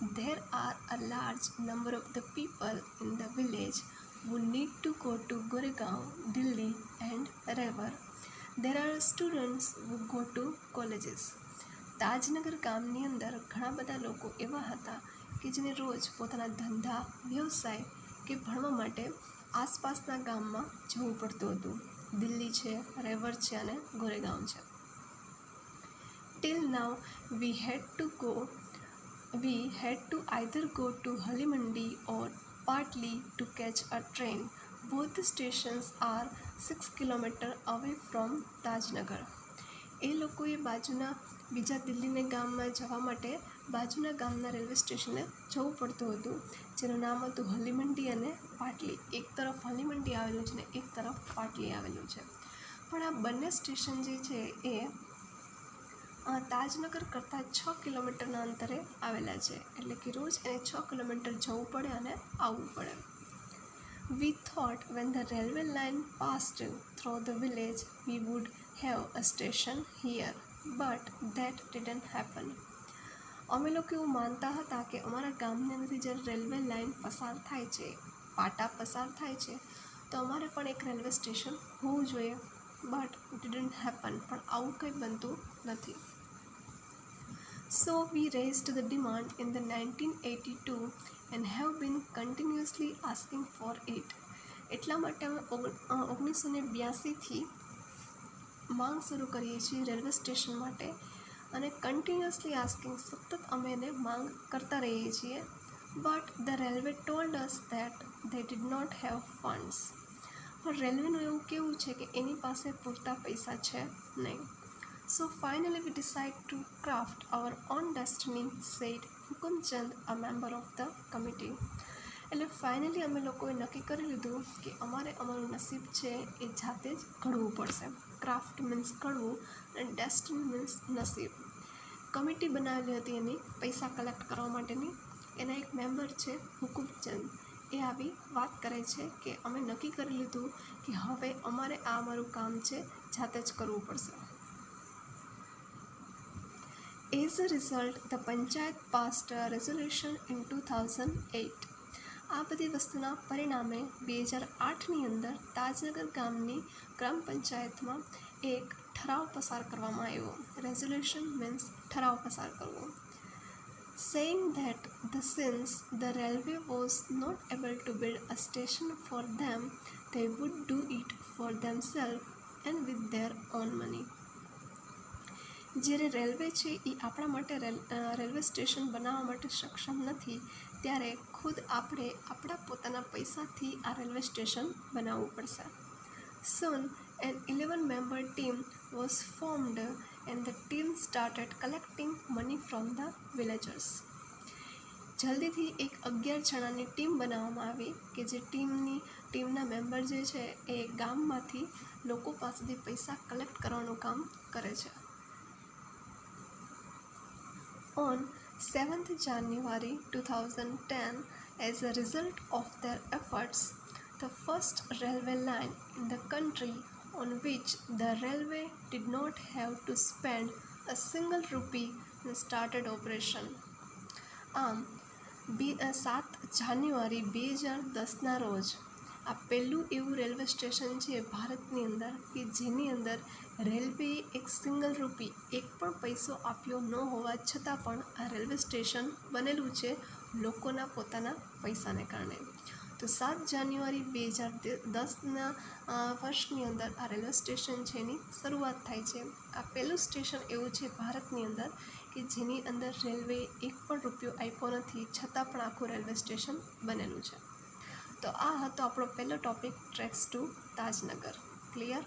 there are a large number of the people in the village who need to go to Goregaon, Delhi and wherever. There are students who go to colleges. Tajnagar ગામની અંદર ઘણા બધા લોકો એવા હતા કે જેને રોજ પોતાના ધંધા વ્યવસાય કે ભણવા માટે આસપાસના ગામમાં જવું પડતું હતું. દિલ્હી છે, રેવર છે અને ગોરેગાંવ છે. Till now we had to either go to Halimandi or Patli to catch a train. Both stations are 6 kilometers away from Tajnagar. એ લોકોએ બાજુના બીજા દિલ્હીને ગામમાં જવા માટે બાજુના ગામના રેલવે સ્ટેશને જવું પડતું હતું, જેનું નામ હતું હલીમંડી અને પાટલી. એક તરફ હલીમંડી આવેલું છે ને એક તરફ પાટલી આવેલું છે. પણ આ બંને સ્ટેશન જે છે એ તાજનગર કરતાં 6 કિલોમીટરના અંતરે આવેલા છે. એટલે કે રોજ એને 6 કિલોમીટર જવું પડે અને આવવું પડે. We thought when the railway line passed through the village we would have a station here, but that didn't happen. અમે લોકો એવું માનતા હતા કે અમારા ગામની અંદરથી જ્યારે રેલવે લાઇન પસાર થાય છે, પાટા પસાર થાય છે, તો અમારે પણ એક રેલવે સ્ટેશન હોવું જોઈએ, બટ ડિડન્ટ હેપન. પણ આવું કંઈ બનતું નથી. So we raised the demand in the 1982 and have been continuously asking for it. એટલા માટે અમે 1982થી માંગ શરૂ કરીએ છીએ રેલવે સ્ટેશન માટે અને કન્ટિન્યુઅસલી આસ્કિંગ સતત અમે એને માંગ કરતા રહીએ છીએ. But the railway told us that they did not have funds. પણ રેલવેનું એવું કેવું છે કે એની પાસે પૂરતા પૈસા છે નહીં. So finally we decide to craft our own destiny, said Hukumchand, a member of the committee. એટલે ફાઇનલી અમે લોકોએ નક્કી કરી લીધું કે અમારે અમારું નસીબ છે એ જાતે જ ઘડવું પડશે. ક્રાફ્ટ મીન્સ ઘડવું અને ડેસ્ટિની મીન્સ નસીબ. કમિટી બનાવેલી હતી એની પૈસા કલેક્ટ કરવા માટેની. એના એક મેમ્બર છે હુકુમચંદ. એ આવી વાત કરે છે કે અમે નક્કી કરી લીધું કે હવે અમારે આ અમારું કામ છે જાતે જ કરવું પડશે. As a result, the panchayat passed a resolution in 2008. આ બધી વસ્તુના પરિણામે 2008ની અંદર તાજનગર ગામની ગ્રામ પંચાયતમાં એક ઠરાવ પસાર કરવામાં આવ્યો. રેઝોલ્યુશન મીન્સ ઠરાવ પસાર કરવો. Saying that since the railway was not able to build a station for them, they would do it for themselves and with their own money. જ્યારે રેલવે છે એ આપણા માટે રેલવે સ્ટેશન બનાવવા માટે સક્ષમ નથી, ત્યારે ખુદ આપણે આપણા પોતાના પૈસાથી આ રેલવે સ્ટેશન બનાવવું પડશે. Soon an 11-member team was formed and the team started collecting money from the villagers. જલ્દીથી એક 11 જણાની ટીમ બનાવવામાં આવી કે જે ટીમના મેમ્બર જે છે એ ગામમાંથી લોકો પાસેથી પૈસા કલેક્ટ કરવાનું કામ કરે છે. On 7th January 2010, as a result of their efforts, the first railway line in the country on which the railway did not have to spend a single rupee started operation. આમ 7 જાન્યુઆરી 2010ના રોજ આ પહેલું એવું railway station છે ભારતની અંદર કે જેની અંદર રેલવેએ એક સિંગલ રૂપી એક પણ પૈસો આપ્યો ન હોવા છતાં પણ આ રેલવે સ્ટેશન બનેલું છે લોકોના પોતાના પૈસાને કારણે. તો 7 જાન્યુઆરી 2010ના વર્ષની અંદર આ રેલવે સ્ટેશન છે એની શરૂઆત થાય છે. આ પહેલું સ્ટેશન એવું છે ભારતની અંદર કે જેની અંદર રેલવેએ એક પણ રૂપિયો આપ્યો નથી છતાં પણ આખું રેલવે સ્ટેશન બનેલું છે. તો આ હતો આપણો પહેલો topic, tracks to Tajnagar. Clear?